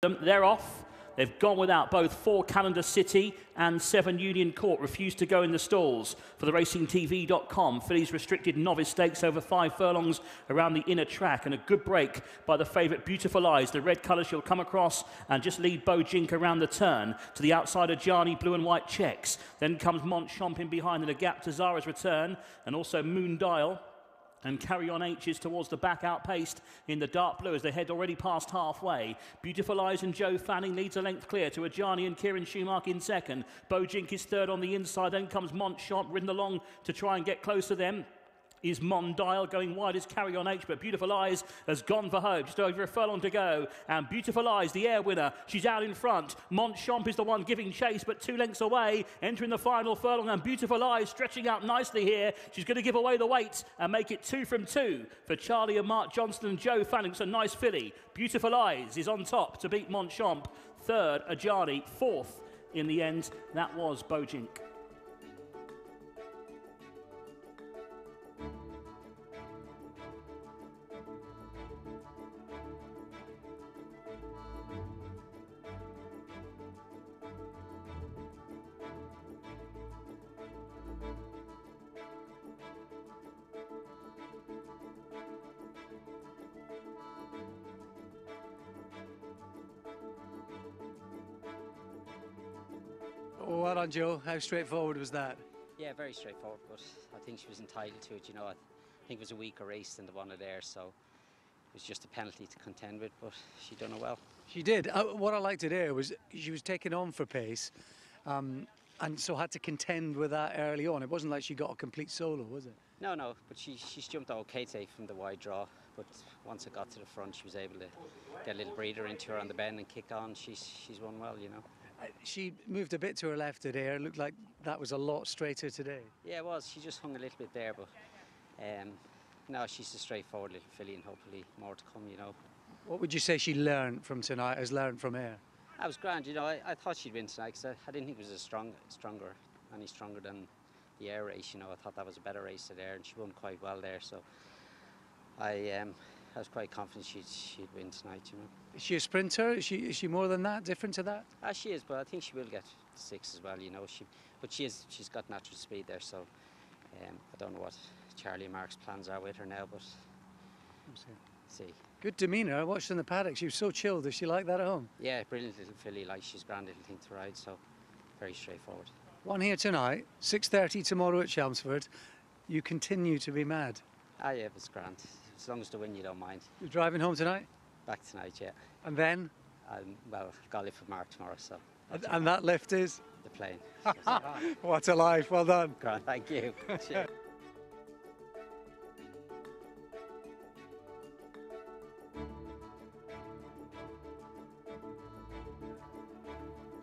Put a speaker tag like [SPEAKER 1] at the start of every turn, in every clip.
[SPEAKER 1] They're off. They've gone without both 4 Calendar City and 7 Union Court. Refused to go in the stalls for the RacingTV.com. Fillies restricted novice stakes over 5 furlongs around the inner track, and a good break by the favourite Beautiful Eyes. The red colours she'll come across and just lead Bojink around the turn. To the outside of Ajani, blue and white checks. Then comes Montchamp in behind, and a gap to Zara's return, and also Moon Dial. And Carry On H is towards the back, outpaced in the dark blue as they head already past halfway. Beautiful Eyes and Joe Fanning leads a length clear to Ajani and Kieran Schumacher in second. Bojink is third on the inside. Then comes Montchamp ridden along to try and get close to them. Is Mondial going wide as Carry On H, but Beautiful Eyes has gone for home. Just over a furlong to go, and Beautiful Eyes, the air winner, she's out in front. Montchamp is the one giving chase, but 2 lengths away, entering the final furlong, and Beautiful Eyes stretching out nicely here. She's going to give away the weight and make it 2 from 2 for Charlie and Mark Johnston and Joe Fanning. It's a nice filly. Beautiful Eyes is on top to beat Montchamp. Third, Ajani. Fourth in the end, that was Bojink.
[SPEAKER 2] Oh, well done, Joe. How straightforward was that?
[SPEAKER 3] Yeah, very straightforward, but I think she was entitled to it. You know, I think it was a weaker race than the one of there, so it was just a penalty to contend with, but she done it well.
[SPEAKER 2] She did. What I liked there was she was taken on for pace, and so had to contend with that early on. It wasn't like she got a complete solo, was it?
[SPEAKER 3] No, but she's jumped okay today from the wide draw, but once it got to the front, she was able to get a little breather into her on the bend and kick on. She's won well, you know.
[SPEAKER 2] She moved a bit to her left today. It looked like that was a lot straighter today.
[SPEAKER 3] Yeah, it was. She just hung a little bit there, but no, she's a straightforward little filly, and hopefully more to come, you know.
[SPEAKER 2] What would you say she learned from tonight, has learned from here?
[SPEAKER 3] That was grand, you know. I thought she'd win tonight because I didn't think it was any stronger than the air race, you know. I thought that was a better race there, and she won quite well there, so I was quite confident she'd win tonight, you know.
[SPEAKER 2] Is she a sprinter? Is she more than that, different to that?
[SPEAKER 3] She is, but I think she will get 6 as well, you know. She's got natural speed there, so I don't know what Charlie and Mark's plans are with her now, but see.
[SPEAKER 2] Good demeanour. I watched in the paddock. She was so chilled. Does she like that at home?
[SPEAKER 3] Yeah, brilliant little filly. Like, she's a grand little thing to ride, so very straightforward.
[SPEAKER 2] One here tonight, 6:30 tomorrow at Chelmsford. You continue to be mad.
[SPEAKER 3] Yeah, it's grand. As long as the win, you don't mind.
[SPEAKER 2] You're driving home tonight?
[SPEAKER 3] Back tonight, yeah.
[SPEAKER 2] And then?
[SPEAKER 3] Well, got to live with Mark tomorrow, so.
[SPEAKER 2] And that lift is?
[SPEAKER 3] The plane.
[SPEAKER 2] What a life. Well done.
[SPEAKER 3] Grand, thank you. Cheers.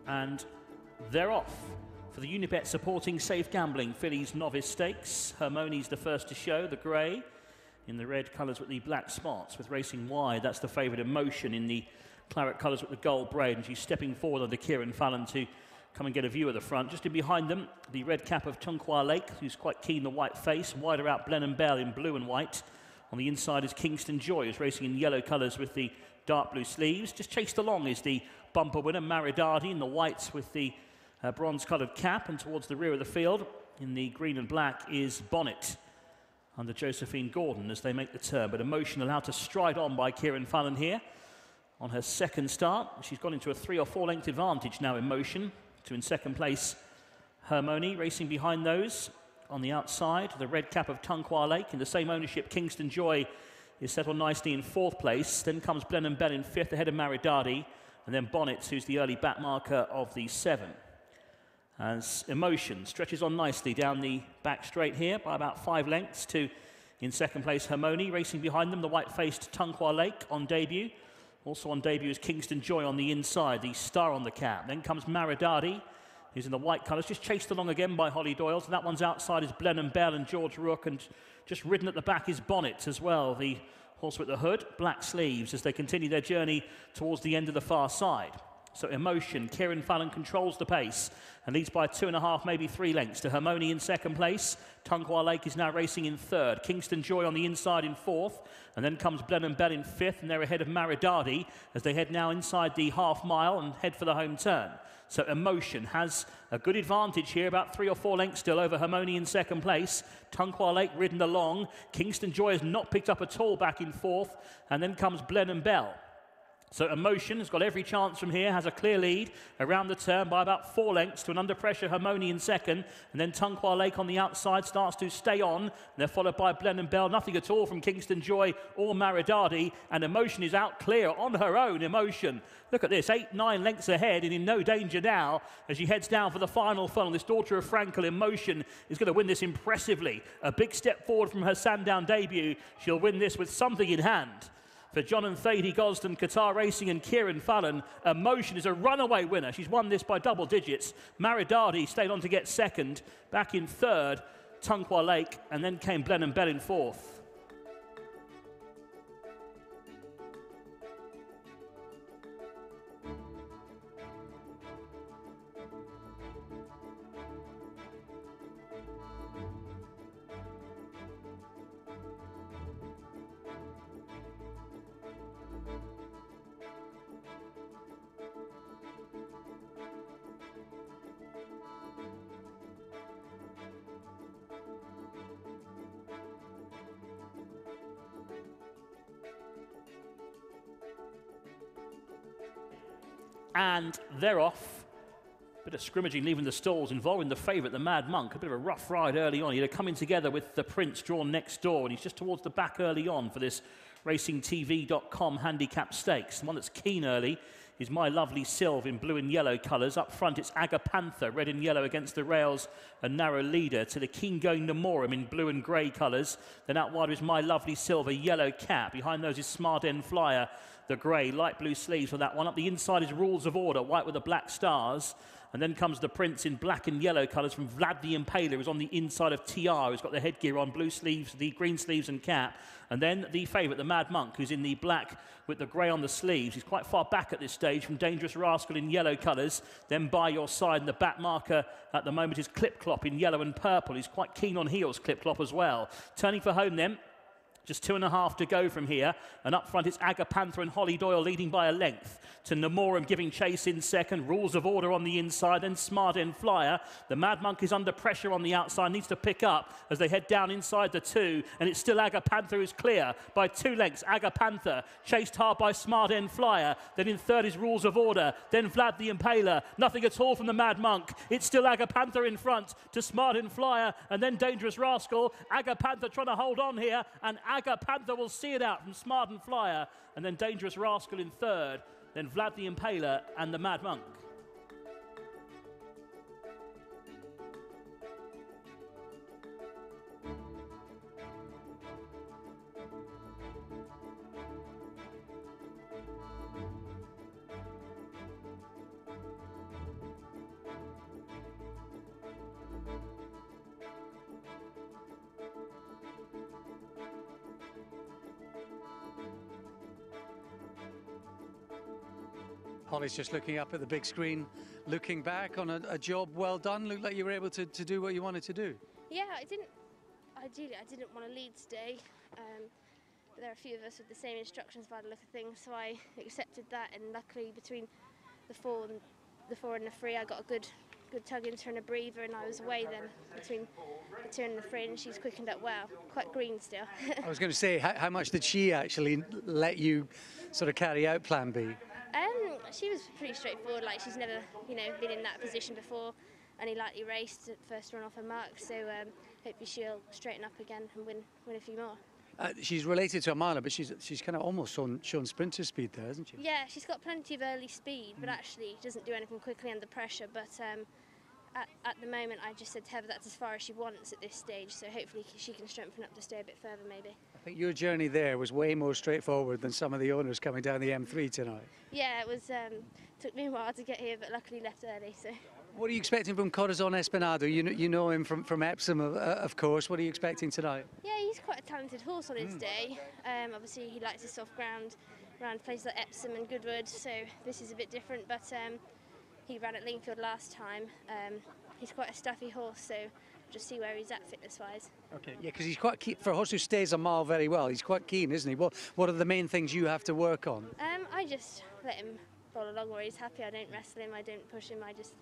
[SPEAKER 1] And they're off for the Unibet supporting Safe Gambling Fillies Novice Stakes. Hermione's the first to show, the grey in the red colours with the black spots, with racing wide. That's the favourite Emotion in the claret colours with the gold braid, and she's stepping forward under Kieran Fallon to come and get a view of the front. Just in behind them, the red cap of Tunqua Lake, who's quite keen, the white face. Wider out, Blenheim Bell in blue and white. On the inside is Kingston Joy, who's racing in yellow colours with the dark blue sleeves. Just chased along is the bumper winner, Maridadi, in the whites with the bronze-coloured cap, and towards the rear of the field, in the green and black, is Bonnet under Josephine Gordon as they make the turn. But Emotion allowed to stride on by Kieran Fallon here on her second start. She's gone into a 3 or 4 length advantage now, Emotion, to in second place Hermione. Racing behind those on the outside, the red cap of Tunqua Lake. In the same ownership, Kingston Joy is settled nicely in 4th place. Then comes Blenheim Bell in 5th ahead of Maridadi, and then Bonnet, who's the early back marker of the 7. As Emotion stretches on nicely down the back straight here by about 5 lengths to, in second place, Hermione. Racing behind them, the white-faced Tunqua Lake on debut. Also on debut is Kingston Joy on the inside, the star on the cap. Then comes Maridadi, who's in the white colours, just chased along again by Holly Doyle. So that one's outside is Blenheim Bell and George Rook, and just ridden at the back is Bonnet as well, the horse with the hood, black sleeves, as they continue their journey towards the end of the far side. So Emotion, Kieran Fallon controls the pace and leads by 2.5, maybe 3 lengths to Harmony in second place. Tunquoir Lake is now racing in third. Kingston Joy on the inside in fourth. And then comes Blenheim Bell in fifth, and they're ahead of Maridadi as they head now inside the half mile and head for the home turn. So Emotion has a good advantage here, about 3 or 4 lengths still over Harmony in second place. Tunquoir Lake ridden along. Kingston Joy has not picked up at all back in fourth. And then comes Blenheim Bell. So Emotion has got every chance from here, has a clear lead around the turn by about 4 lengths to an under pressure Harmony in second, and then Tunquoir Lake on the outside starts to stay on, and they're followed by Blenheim Bell. Nothing at all from Kingston Joy or Maridadi, and Emotion is out clear on her own. Emotion, look at this, 8, 9 lengths ahead and in no danger now as she heads down for the final funnel. This daughter of Frankel, Emotion, is going to win this impressively. A big step forward from her Sandown debut. She'll win this with something in hand. For John and Thady Gosden, Qatar Racing and Kieran Fallon, Emotion is a runaway winner. She's won this by double digits. Maridadi stayed on to get second, back in third, Tunquoir Lake, and then came Blenheim Bell in fourth. And they're off. Bit of scrimmaging leaving the stalls involving the favourite, the Mad Monk. A bit of a rough ride early on. They're coming together with the Prince drawn next door, and he's just towards the back early on for this RacingTV.com handicap stakes. The one that's keen early is My Lovely Sylve in blue and yellow colours. Up front, it's Agapantha, red and yellow against the rails, a narrow leader. To the keen-going Namorum in blue and grey colours. Then out wide is My Lovely Sylve, a yellow cap. Behind those is Smart End Flyer, the grey, light blue sleeves for that one. Up the inside is Rules of Order, white with the black stars. And then comes the Prince in black and yellow colours from Vlad the Impaler, who's on the inside of TR, who's got the headgear on, blue sleeves, the green sleeves and cap. And then the favourite, the Mad Monk, who's in the black with the grey on the sleeves. He's quite far back at this stage from Dangerous Rascal in yellow colours. Then By Your Side, and the back marker at the moment is Clip Clop in yellow and purple. He's quite keen on heels, Clip Clop as well. Turning for home then. Just 2.5 to go from here. And up front, it's Agapantha and Holly Doyle leading by a length. To Namorum giving chase in second. Rules of Order on the inside. Then Smart End Flyer. The Mad Monk is under pressure on the outside. Needs to pick up as they head down inside the 2. And it's still Agapantha who's clear by 2 lengths. Agapantha chased hard by Smart End Flyer. Then in third is Rules of Order. Then Vlad the Impaler. Nothing at all from the Mad Monk. It's still Agapantha in front to Smart End Flyer. And then Dangerous Rascal. Agapantha trying to hold on here. And Agapantha will see it out from Smart and Flyer, and then Dangerous Rascal in third, then Vlad the Impaler and the Mad Monk.
[SPEAKER 2] Holly's just looking up at the big screen, looking back on a job well done. Looked like you were able to do what you wanted to do.
[SPEAKER 4] Yeah, I didn't want to lead today, but there are a few of us with the same instructions by the look of things, so I accepted that, and luckily between the four and the 3 I got a good tug into her and a breather, and I was away then between the 2 and the 3, and she's quickened up well, quite green still.
[SPEAKER 2] I was going to say, how much did she actually let you sort of carry out plan B?
[SPEAKER 4] She was pretty straightforward, like she's never, been in that position before, only lightly raced at first run off her mark, so hopefully she'll straighten up again and win a few more.
[SPEAKER 2] She's related to Amala, but she's kind of almost shown sprinter speed there, hasn't she?
[SPEAKER 4] Yeah, she's got plenty of early speed, but actually doesn't do anything quickly under pressure, but at the moment I just said to her that's as far as she wants at this stage, so hopefully she can strengthen up to stay a bit further maybe.
[SPEAKER 2] I think your journey there was way more straightforward than some of the owners coming down the M3 tonight.
[SPEAKER 4] Yeah, it was. Took me a while to get here, but luckily left early. So.
[SPEAKER 2] What are you expecting from Corazon Espinado? You know him from Epsom, of course. What are you expecting tonight?
[SPEAKER 4] Yeah, he's quite a talented horse on his day. Obviously, he likes his soft ground. around places like Epsom and Goodwood, so this is a bit different, but he ran at Lingfield last time. He's quite a stuffy horse, so just see where he's at fitness-wise.
[SPEAKER 2] Okay, yeah, because he's quite keen, for a horse who stays a mile very well, he's quite keen, isn't he? What are the main things you have to work on?
[SPEAKER 4] I just let him roll along where he's happy. I don't wrestle him, I don't push him, I just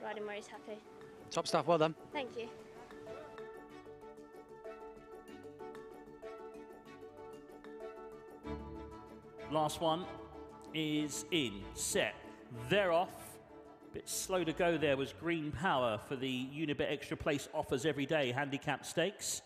[SPEAKER 4] ride him where he's happy.
[SPEAKER 2] Top stuff, well done.
[SPEAKER 4] Thank you.
[SPEAKER 1] Last one is in, set, they're off. Bit slow to go there was Green Power for the Unibet Extra Place offers every day handicap stakes.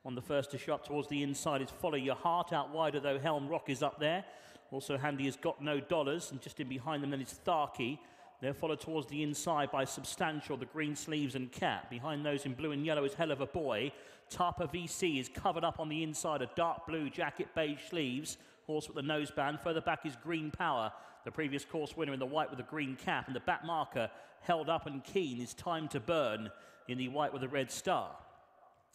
[SPEAKER 1] On the first to shot towards the inside is Follow Your Heart. Out wider though, Helm Rock is up there. Also handy has Got No Dollars, and just in behind them then is Tharky. They're followed towards the inside by Substantial, the Green Sleeves and Cat. Behind those in blue and yellow is Hell of a Boy. Tapa VC is covered up on the inside, a dark blue jacket, beige sleeves. Horse with the noseband. Further back is Green Power, the previous course winner in the white with the green cap. And the back marker, Held Up and Keen, is Time to Burn in the white with the red star.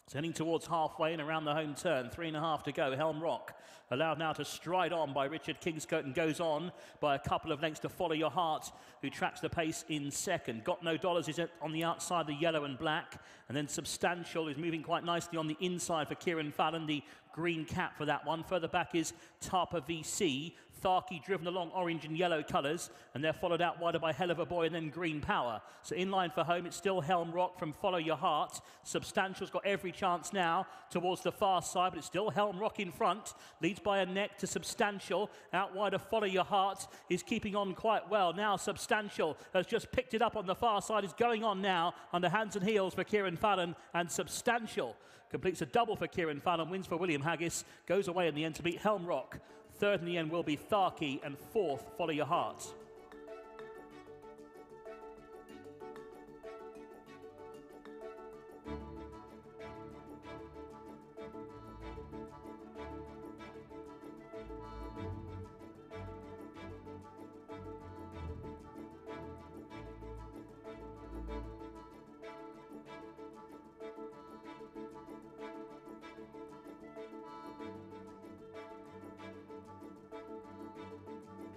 [SPEAKER 1] It's heading towards halfway and around the home turn. 3.5 to go. Helm Rock allowed now to stride on by Richard Kingscote and goes on by a couple of lengths to Follow Your Heart, who tracks the pace in second. Got No Dollars is on the outside, the yellow and black. And then Substantial is moving quite nicely on the inside for Kieran Fallon, the green cap for that one. Further back is Tapa VC. Tharky driven along orange and yellow colours, and they're followed out wider by Hell of a Boy and then Green Power. So in line for home, it's still Helm Rock from Follow Your Heart. Substantial's got every chance now towards the far side, but it's still Helm Rock in front. Leads by a neck to Substantial. Out wider, Follow Your Heart is keeping on quite well. Now Substantial has just picked it up on the far side. Is going on now under hands and heels for Kieran Fallon, and Substantial completes a double for Kieran Fallon, wins for William Haggis, goes away in the end to beat Helm Rock. Third in the end will be Tharky, and fourth, Follow Your Heart.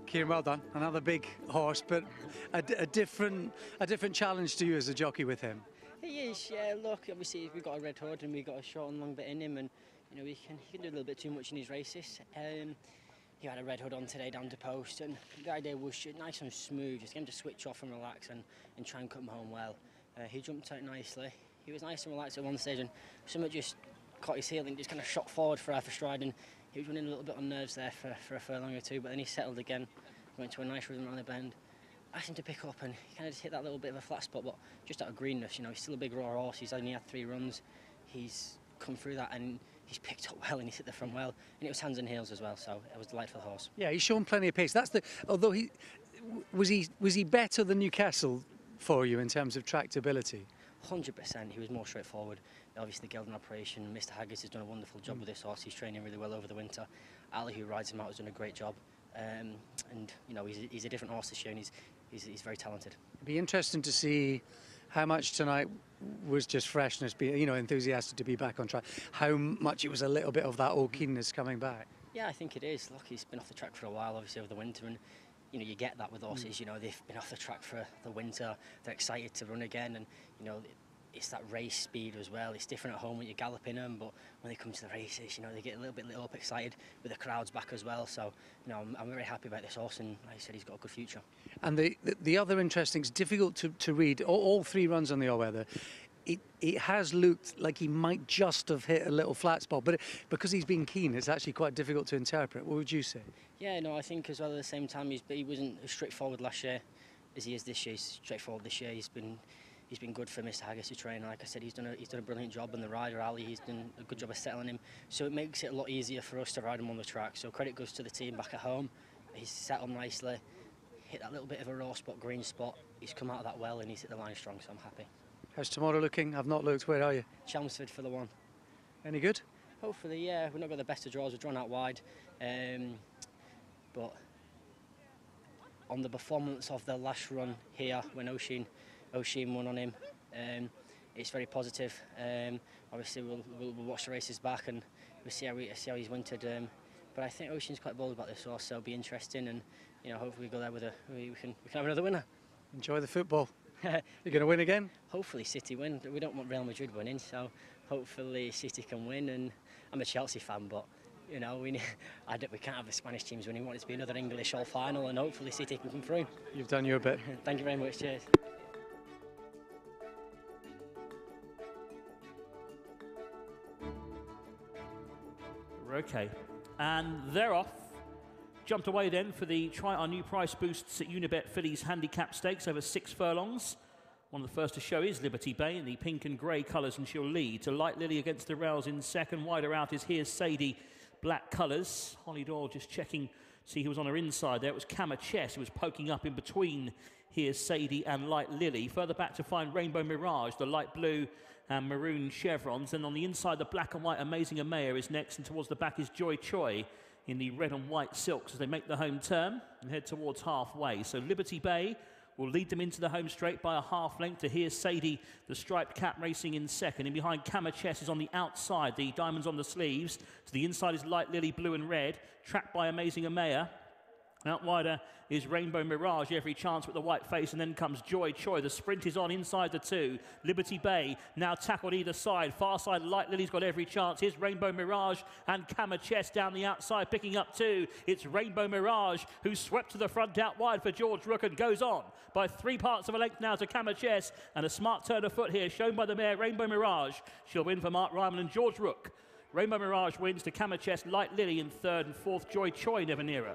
[SPEAKER 2] Kieran, well done. Another big horse, but a different challenge to you as a jockey with him.
[SPEAKER 5] He is, yeah. Look, obviously we've got a red hood and we've got a short and long bit in him, and you know he can do a little bit too much in his races. He had a red hood on today down to post, and the idea was nice and smooth, just get him to switch off and relax and try and come home well. He jumped out nicely. He was nice and relaxed at one stage, and something just caught his heel and just kind of shot forward for half a stride, and he was running a little bit on nerves there for a furlong or two, but then he settled again, went to a nice rhythm around the bend. Asked him to pick up, and he kind of just hit that little bit of a flat spot, but just out of greenness. You know, he's still a big raw horse. He's only had 3 runs. He's come through that, and he's picked up well, and he's hit the front well, and it was hands and heels as well. So it was a delightful horse. Yeah,
[SPEAKER 2] he's shown plenty of pace. That's the. Although he was better than Newcastle for you in terms of tractability?
[SPEAKER 5] 100%. He was more straightforward. Obviously, the gelding operation. Mr. Haggis has done a wonderful job with this horse. He's training really well over the winter. Ali, who rides him out, has done a great job. And you know, he's a different horse this year, and he's very talented.
[SPEAKER 2] It'd be interesting to see how much tonight was just freshness, you know, enthusiastic to be back on track. How much it was a little bit of that old keenness coming back.
[SPEAKER 5] Yeah, I think it is. Look, he's been off the track for a while, obviously over the winter, and you know, you get that with horses. You know, they've been off the track for the winter. They're excited to run again, and you know, it's that race speed as well. It's different at home when you're galloping them, but when they come to the races, you know, they get a little bit lit up, excited with the crowds back as well. So, you know, I'm very happy about this horse, and like I said, he's got a good future.
[SPEAKER 2] And the other interesting, it's difficult to read. All 3 runs on the all-weather. It has looked like he might just have hit a little flat spot, but because he's been keen, it's actually quite difficult to interpret. What would you say?
[SPEAKER 5] Yeah, no, I think as well at the same time, he wasn't as straightforward last year as he is this year. He's straightforward this year. He's been good for Mr. Haggis to train. Like I said, he's done a brilliant job on the rider, Ali. He's done a good job of settling him. So it makes it a lot easier for us to ride him on the track. So credit goes to the team back at home. He's settled nicely, hit that little bit of a raw spot, green spot. He's come out of that well, and he's hit the line strong, so I'm happy.
[SPEAKER 2] How's tomorrow looking? I've not looked. Where are you?
[SPEAKER 5] Chelmsford for the 1.
[SPEAKER 2] Any good?
[SPEAKER 5] Hopefully, yeah. We've not got the best of draws. We're drawn out wide. But on the performance of the last run here, when Oisin won on him, it's very positive. Obviously, we'll watch the races back, and we'll see how he's wintered. But I think Ocean's quite bold about this horse, so it'll be interesting, and you know, hopefully we go there with we can have another winner.
[SPEAKER 2] Enjoy the football. You're going to win again?
[SPEAKER 5] Hopefully City win. We don't want Real Madrid winning, so hopefully City can win. And I'm a Chelsea fan, but you know, we can't have the Spanish teams winning. We want it to be another English all-final, and hopefully City can come through.
[SPEAKER 2] You've done your bit.
[SPEAKER 5] Thank you very much. Cheers.
[SPEAKER 1] Okay, and they're off. Jumped away then for the try our new price boosts at Unibet Fillies Handicap Stakes over 6 furlongs. One of the first to show is Liberty Bay in the pink and grey colours, and she'll lead to Light Lily against the rails in second. Wider out is Here's Sadie, black colours. Holly Doyle just checking, see who was on her inside there. It was KEMPTON who was poking up in between Here's Sadie and Light Lily. Further back to find Rainbow Mirage, the light blue and maroon chevrons. And on the inside, the black and white Amazing Amaya is next, and towards the back is Joy Choi in the red and white silks as they make the home turn and head towards halfway. So Liberty Bay will lead them into the home straight by a half length to Here's Sadie, the striped cap racing in second. In behind, KEMPTON is on the outside, the diamonds on the sleeves. To the inside is Light Lily, blue and red, trapped by Amazing Amaya. Out wider is Rainbow Mirage, every chance with the white face, and then comes Joy Choi. The sprint is on inside the two. Liberty Bay now tackled either side. Far side, Light Lily's got every chance. Here's Rainbow Mirage and KEMPTON down the outside, picking up two. It's Rainbow Mirage who swept to the front out wide for George Rook and goes on by 3 parts of a length now to KEMPTON, and a smart turn of foot here shown by the mare Rainbow Mirage. She'll win for Mark Ryman and George Rook. Rainbow Mirage wins to KEMPTON, Light Lily in third, and fourth Joy Choi, Never NYRA.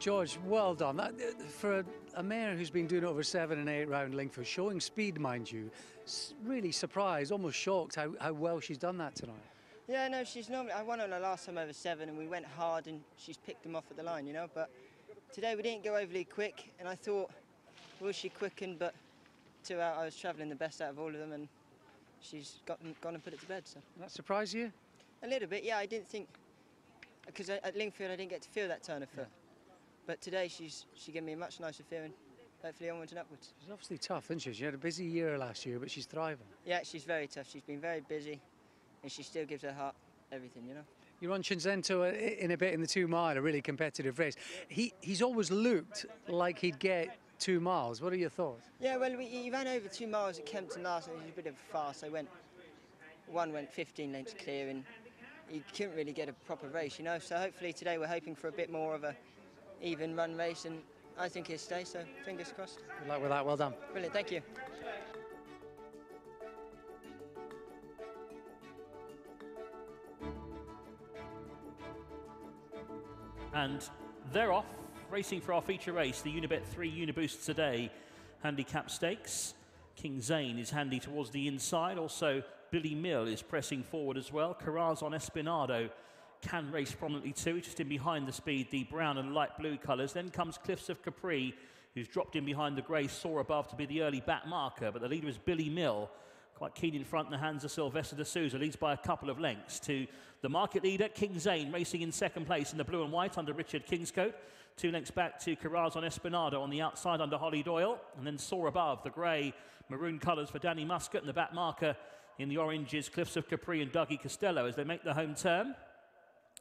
[SPEAKER 2] George, well done. For a mare who's been doing over 7 and 8 round length, showing speed, mind you, really surprised, almost shocked how well she's done that tonight.
[SPEAKER 6] Yeah, no, she's normally, I won on her last time over 7 and we went hard and she's picked them off at the line, you know, but today we didn't go overly quick and I thought, will she quicken, but 2 out, I was travelling the best out of all of them and she's gone and put it to bed. So.
[SPEAKER 2] That surprised you?
[SPEAKER 6] A little bit, yeah, I didn't think, because at Lingfield I didn't get to feel that turn of foot. Yeah. But today she gave me a much nicer feeling, hopefully onwards and upwards.
[SPEAKER 2] She's obviously tough, isn't she? She had a busy year last year, but she's thriving.
[SPEAKER 6] Yeah, she's very tough. She's been very busy, and she still gives her heart everything, you know.
[SPEAKER 2] You're on Cinzento in a bit in the 2 mile, a really competitive race. He's always looked like he'd get 2 miles. What are your thoughts?
[SPEAKER 6] Yeah, well, he ran over 2 miles at KEMPTON last, and he was a bit of a fast. One went 15 lengths clear, and he couldn't really get a proper race, you know. So hopefully today we're hoping for a bit more of a even run race, and I think he'll stay, so fingers crossed.
[SPEAKER 2] Good luck with that, well done.
[SPEAKER 6] Brilliant, thank you.
[SPEAKER 1] And they're off, racing for our feature race, the Unibet 3 Uniboosts a day handicap stakes. King Zane is handy towards the inside, also Billy Mill is pressing forward as well. Chazz on Espinado can race prominently too, just in behind the speed, the brown and light blue colours. Then comes Cliffs of Capri, who's dropped in behind the grey, soar above to be the early back marker, but the leader is Billy Mill, quite keen in front in the hands of Sylvester de Souza, leads by a couple of lengths to the market leader, King Zane, racing in second place in the blue and white under Richard Kingscote. 2 lengths back to Chazz on Espinado on the outside under Holly Doyle, and then soar above the grey maroon colours for Danny Muscat, and the back marker in the oranges, Cliffs of Capri and Dougie Costello as they make the home turn.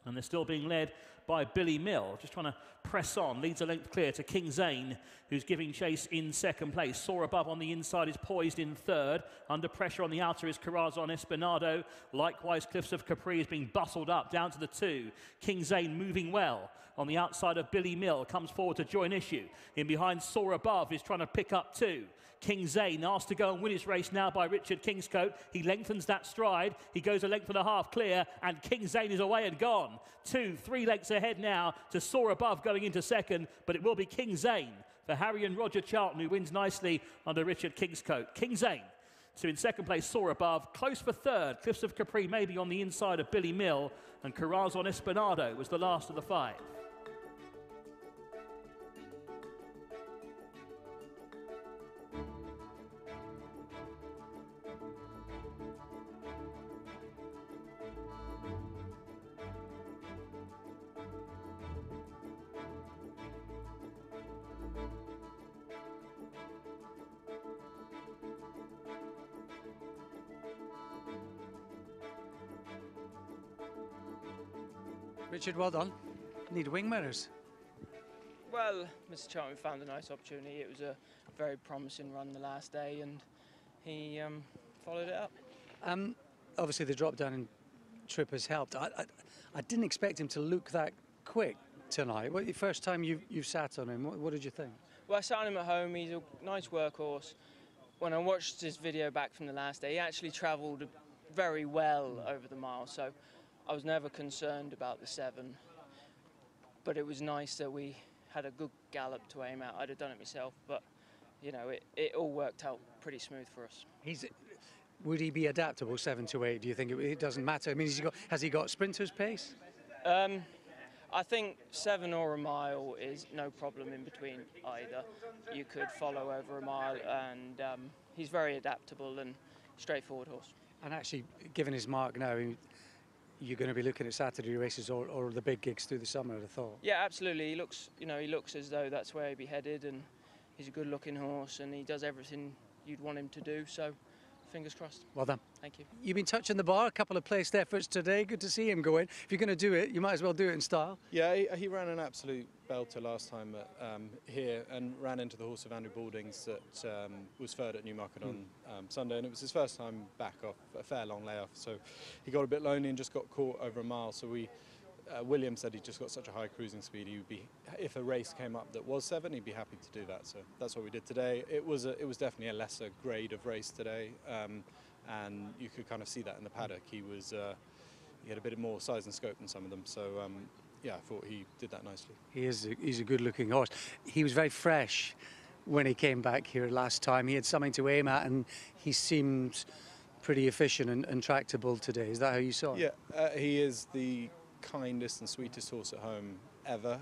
[SPEAKER 1] And they're still being led by Billy Mill, just trying to press on, leads a length clear to King Zane, who's giving chase in second place. Soar above on the inside is poised in third. Under pressure on the outer is Chazz on Espinado. Likewise, Cliffs of Capri is being bustled up down to the 2. King Zane moving well on the outside of Billy Mill, comes forward to join issue. In behind, Soar Above is trying to pick up 2. King Zane asked to go and win his race now by Richard Kingscote. He lengthens that stride. He goes a length and a half clear, and King Zane is away and gone. 2, 3 lengths ahead now to Soar Above going into second, but it will be King Zane for Harry and Roger Charlton, who wins nicely under Richard Kingscote. King Zane. So in second place, Soar Above. Close for third, Cliffs of Capri maybe on the inside of Billy Mill, and Chazz on Espinado was the last of the 5.
[SPEAKER 2] Richard, well done. Need wing mirrors.
[SPEAKER 7] Well, Mr. Charlton found a nice opportunity. It was a very promising run the last day, and he followed it up.
[SPEAKER 2] Obviously, the drop down in trip has helped. I didn't expect him to look that quick tonight. What, the first time you've sat on him, what did you think?
[SPEAKER 7] Well, I sat on him at home. He's a nice workhorse. When I watched his video back from the last day, he actually travelled very well over the mile, so I was never concerned about the 7. But it was nice that we had a good gallop to aim at. I'd have done it myself, but you know, it all worked out pretty smooth for us.
[SPEAKER 2] Would he be adaptable 7 to 8? Do you think it doesn't matter? I mean, has he got sprinter's pace?
[SPEAKER 7] I think 7 or a mile is no problem in between either. You could follow over a mile, and he's very adaptable and straightforward horse.
[SPEAKER 2] And actually, given his mark now, you're going to be looking at Saturday races or the big gigs through the summer, I'd have thought.
[SPEAKER 7] Yeah, absolutely. He looks as though that's where he'd be headed, and he's a good-looking horse, and he does everything you'd want him to do. So, fingers crossed.
[SPEAKER 2] Well done.
[SPEAKER 7] Thank you.
[SPEAKER 2] You've been touching the bar, a couple of placed efforts today. Good to see him going. If you're going to do it, you might as well do it in style.
[SPEAKER 8] Yeah, he ran an absolute belter last time here and ran into the horse of Andrew Balding's that was third at Newmarket on Sunday, and it was his first time back off a fair long layoff. So he got a bit lonely and just got caught over a mile. So William said he just got such a high cruising speed. He would be, if a race came up that was 7, he'd be happy to do that. So that's what we did today. It was definitely a lesser grade of race today. And you could kind of see that in the paddock. He had a bit more size and scope than some of them. So yeah, I thought he did that nicely.
[SPEAKER 2] He's a good-looking horse. He was very fresh when he came back here last time. He had something to aim at, and he seemed pretty efficient and tractable today. Is that how you saw him?
[SPEAKER 8] Yeah, he is the kindest and sweetest horse at home ever.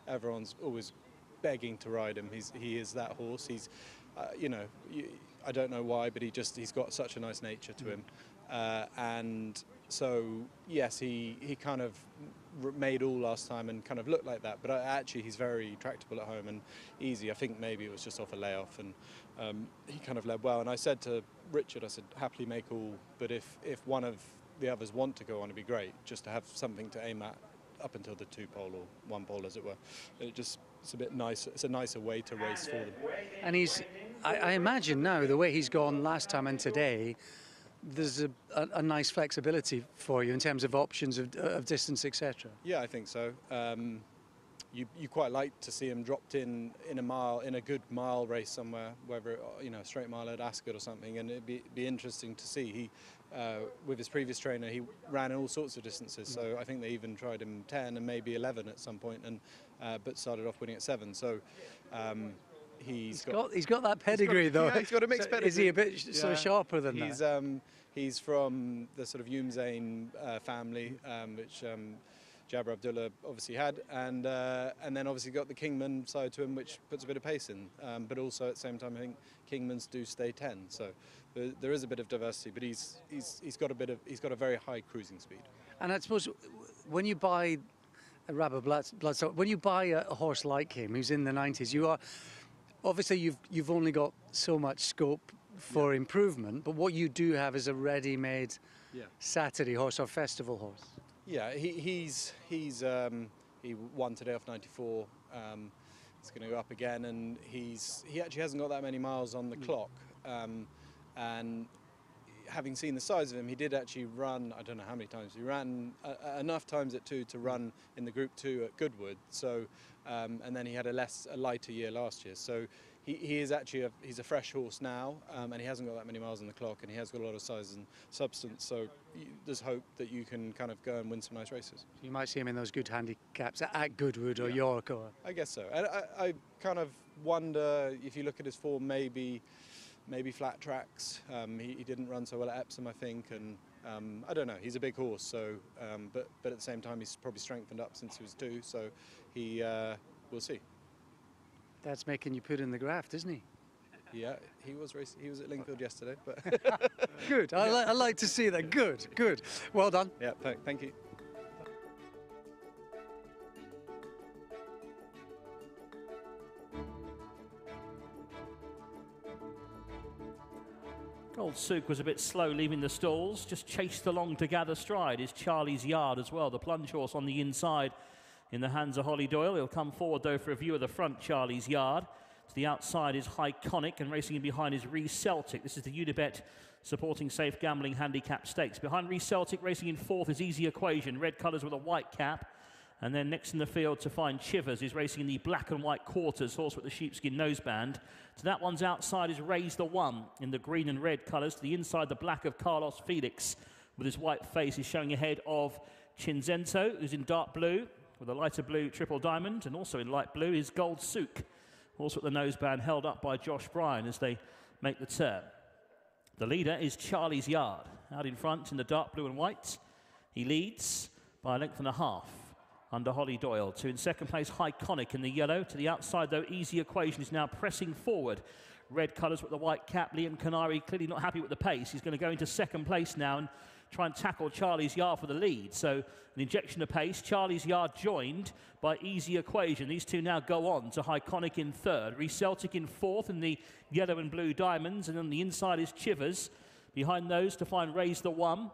[SPEAKER 8] Everyone's always begging to ride him. He is that horse. He's, I don't know why, but he's got such a nice nature to him. And so, yes, he kind of made all last time and kind of looked like that, but actually he's very tractable at home and easy. I think maybe it was just off a layoff, and he kind of led well. And I said to Richard, I said, happily make all, but if one of the others want to go on, it'd be great just to have something to aim at up until the 2-pole or 1-pole, as it were. It's a bit nice. It's a nicer way to race for them.
[SPEAKER 2] And I imagine now, the way he's gone last time and today, there's a nice flexibility for you in terms of options of distance, etc.
[SPEAKER 8] Yeah, I think so. You quite like to see him dropped in a good mile race somewhere, whether a straight mile at Ascot or something, and it'd be interesting to see. He with his previous trainer, he ran all sorts of distances. So I think they even tried him 10 and maybe 11 at some point, and but started off winning at 7. So. He's got that pedigree, though.
[SPEAKER 2] Yeah,
[SPEAKER 8] he's got a mixed pedigree.
[SPEAKER 2] Is he a bit sort of sharper than that?
[SPEAKER 8] He's from the sort of Umzain family, which Jabir Abdullah obviously had, and then obviously got the Kingman side to him, which puts a bit of pace in. But also at the same time, I think Kingmans do stay 10, so there is a bit of diversity. But he's got a very high cruising speed.
[SPEAKER 2] And I suppose when you buy a Rabba Bloodstock, when you buy a horse like him, who's in the 90s, you are. Obviously, you've only got so much scope for improvement, but what you do have is a ready-made Saturday horse or festival horse.
[SPEAKER 8] Yeah, he won today off 94. He's going to go up again, and he actually hasn't got that many miles on the clock. And having seen the size of him, he did actually run. I don't know how many times he ran. Enough times at 2 to run in the Group 2 at Goodwood. So. And then he had a lighter year last year. So he is actually he's a fresh horse now, and he hasn't got that many miles on the clock, and he has got a lot of size and substance. So there's hope that you can kind of go and win some nice races.
[SPEAKER 2] You might see him in those good handicaps at Goodwood or York, or.
[SPEAKER 8] I guess so. And I kind of wonder if you look at his form, maybe flat tracks. He didn't run so well at Epsom, I think, and. I don't know. He's a big horse, so but at the same time, he's probably strengthened up since he was 2. So we'll see.
[SPEAKER 2] That's making you put in the graft, isn't he?
[SPEAKER 8] Yeah, he was racing. He was at Lingfield yesterday, but
[SPEAKER 2] good. I like to see that. Good. Well done.
[SPEAKER 8] Yeah, thank you.
[SPEAKER 1] Gold Souk was a bit slow leaving the stalls, just chased along to gather stride is Charlie's Yard as well, the plunge horse on the inside in the hands of Holly Doyle. He'll come forward though for a view of the front, Charlie's Yard. To the outside is Iconic, and racing in behind is Re Celtic. This is the Unibet supporting safe gambling handicap stakes. Behind Re Celtic, racing in fourth is Easy Equation, red colours with a white cap. And then next in the field to find Chivers is racing in the black and white quarters, horse with the sheepskin noseband. So that one's outside is Raise the One in the green and red colours. To the inside, the black of Carlos Felix with his white face is showing ahead of Cinzento, who's in dark blue with a lighter blue triple diamond. And also in light blue is Gold Souk, horse with the noseband held up by Josh Bryan as they make the turn. The leader is Charlie's Yard, out in front in the dark blue and white. He leads by a length and a half under Holly Doyle. Two in second place, Iconic in the yellow. To the outside, though, Easy Equation is now pressing forward. Red colours with the white cap. Liam Canary clearly not happy with the pace. He's going to go into second place now and try and tackle Charlie's Yard for the lead. So an injection of pace. Charlie's Yard joined by Easy Equation. These two now go on to Iconic in third. Re Celtic in fourth in the yellow and blue diamonds. And on the inside is Chivers. Behind those to find Raise the One,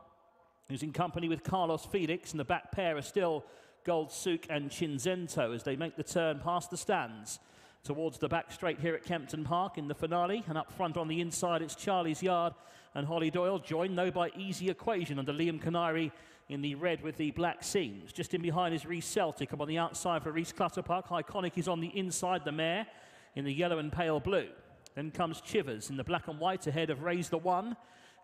[SPEAKER 1] who's in company with Carlos Felix. And the back pair are still Gold Souk and Cinzento as they make the turn past the stands towards the back straight here at Kempton Park in the finale. And up front on the inside, it's Charlie's Yard and Holly Doyle, joined though by Easy Equation under Liam Canary in the red with the black seams. Just in behind is Reese Celtic. On the outside for Reese Clutterpuck. Iconic is on the inside, the mare in the yellow and pale blue. Then comes Chivers in the black and white ahead of Raise the One.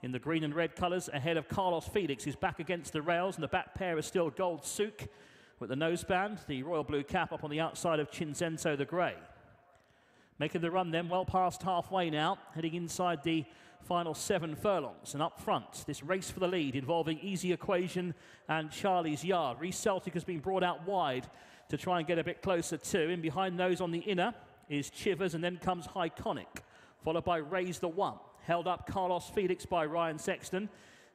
[SPEAKER 1] In the green and red colours ahead of Carlos Felix, who's back against the rails, and the back pair is still Gold Souk with the noseband, the royal blue cap up on the outside of Cinzento the grey. Making the run then, well past halfway now, heading inside the final 7 furlongs. And up front, this race for the lead involving Easy Equation and Charlie's Yard. Reese Celtic has been brought out wide to try and get a bit closer to. In behind those on the inner is Chivers, and then comes Iconic, followed by Raise the One. Held up Carlos Felix by Ryan Sexton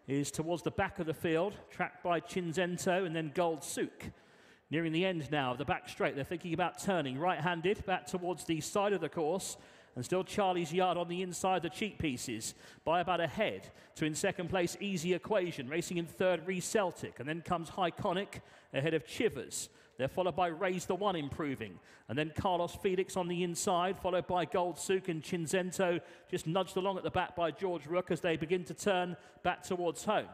[SPEAKER 1] is towards the back of the field, tracked by Cinzento and then Gold Souk. Nearing the end now of the back straight, they're thinking about turning right-handed back towards the side of the course, and still Charlie's Yard on the inside, the cheek pieces by about a head to in second place Easy Equation, racing in third Re Celtic, and then comes Iconic ahead of Chivers. They're followed by Raise the One improving, and then Carlos Felix on the inside, followed by Gold Souk and Cinzento, just nudged along at the back by George Rook as they begin to turn back towards home.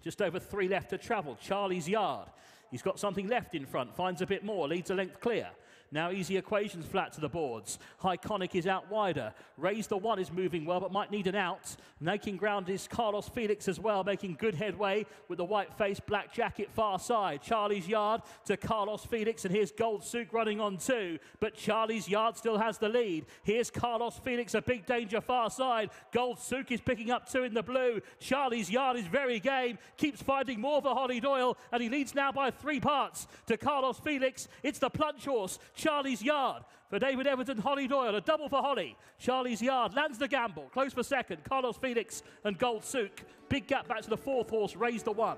[SPEAKER 1] Just over 3 left to travel. Charlie's Yard, he's got something left in front, finds a bit more, leads a length clear. Now Easy Equation's flat to the boards. Iconic is out wider. Raise the One is moving well, but might need an out. Making ground is Carlos Felix as well, making good headway with the white face, black jacket far side. Charlie's Yard to Carlos Felix, and here's Gold Souk running on 2, but Charlie's Yard still has the lead. Here's Carlos Felix, a big danger far side. Gold Souk is picking up 2 in the blue. Charlie's Yard is very game, keeps finding more for Holly Doyle, and he leads now by 3 parts to Carlos Felix. It's the plunge horse, Charlie's Yard for David Evans and Holly Doyle. A double for Holly. Charlie's Yard lands the gamble. Close for second. Carlos Felix and Gold Souk. Big gap back to the 4th horse, Raise the One.